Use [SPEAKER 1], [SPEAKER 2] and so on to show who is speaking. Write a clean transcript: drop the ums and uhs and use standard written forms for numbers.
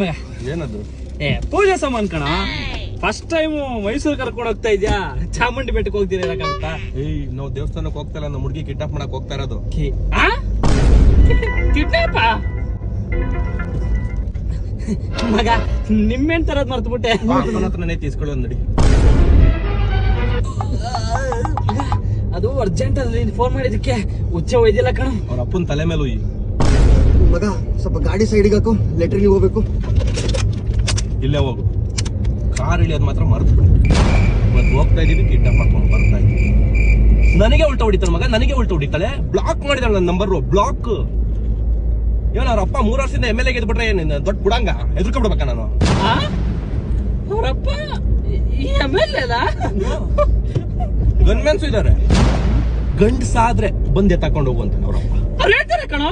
[SPEAKER 1] ಮಗ
[SPEAKER 2] ಏನದು?
[SPEAKER 1] ಪೂಜೆ ಸಾಮಾನ್ ಕಣ. ಫಸ್ಟ್ ಟೈಮ್ ಮೈಸೂರು ಕರ್ಕೊಂಡು ಹೋಗ್ತಾ ಇದ್ಯಾ, ಚಾಮುಂಡಿ ಬೆಟ್ಟಕ್ಕೆ ಹೋಗ್ತಿರಕ್ಕಂತ.
[SPEAKER 2] ನಾವು ದೇವಸ್ಥಾನಕ್ಕೆ ಹೋಗ್ತಾ ಇಲ್ಲ, ನಮ್ಮ ಹುಡುಗಿ ಕಿಡ್ನಾಪ್ ಮಾಡಕ್ ಹೋಗ್ತಾ ಇರೋದು.
[SPEAKER 1] ಕಿಡ್ನಾಪ ಮಗ, ನಿಮ್ಮೇನ್ ತರದ್ ಮರ್ತ್ಬಿಟ್ಟೆ.
[SPEAKER 2] ಹತ್ರನೇ ತೀಸ್ಕೊಳ್ಳೋದು ನಡಿ.
[SPEAKER 1] ಅದು ಅರ್ಜೆಂಟ್ ಅಲ್ಲಿ ಫೋನ್ ಮಾಡಿದಕ್ಕೆ ಉಚ್ಚ ಒಯ್ದಿಲ್ಲ ಕಣ.
[SPEAKER 2] ಅವ್ರ ಅಪ್ಪನ ತಲೆ ಮೇಲೆ ಹೋಗಿ
[SPEAKER 3] ಮಗ ಸ್ವಲ್ಪ ಗಾಡಿ ಸೈಡಿಗೆ ಹಾಕು, ಲೆಟ್ರಿಗೆ ಹೋಗ್ಬೇಕು.
[SPEAKER 2] ಇಲ್ಲೇ ಹೋಗು, ಕಾರ್ ಇಳಿಯೋದು ಮಾತ್ರ ಮರ್ತು ಬಿಡಿ. ಇವತ್ತು ಹೋಗ್ತಾ ಇದೀವಿ, ಕಿಡ್ನಾಪ್ ಮಾಡ್ಕೊಂಡು ಬರ್ತಾ ಇದೀವಿ. ನನಗೆ ಉಲ್ಟಾ ಹೊಡಿತಾಳೆ ಮಗ, ನನಗೆ ಉಲ್ಟಾ ಹೊಡಿತಾಳೆ. ಬ್ಲಾಕ್ ಮಾಡಿದಾಳೆ ನನ್ನ ನಂಬರ್, ಬ್ಲಾಕ್. ಏನ ಅವ್ರ ಅಪ್ಪ 3 ವರ್ಷದಿಂದ MLA ಗೆದ್ಬಿಟ್ರೆ ಏನ್ ದೊಡ್ಡ ಬುಡಂಗ ಎದ್ಕೊಂಡ್ಬಿಡ್ಬೇಕ ನಾನು?
[SPEAKER 1] ಅವರಪ್ಪ
[SPEAKER 2] ಗನ್ಮೆನ್ಸ್ ಇದಾರೆ, ಗಂಡ್ಸಾದ್ರೆ ಬಂದೆ ತಕೊಂಡು ಹೋಗುವಂತ ಅವ್ರಪ್ಪ.
[SPEAKER 1] ಅವ್ರು ಹೇಳ್ತಾರೆ ಕಣ.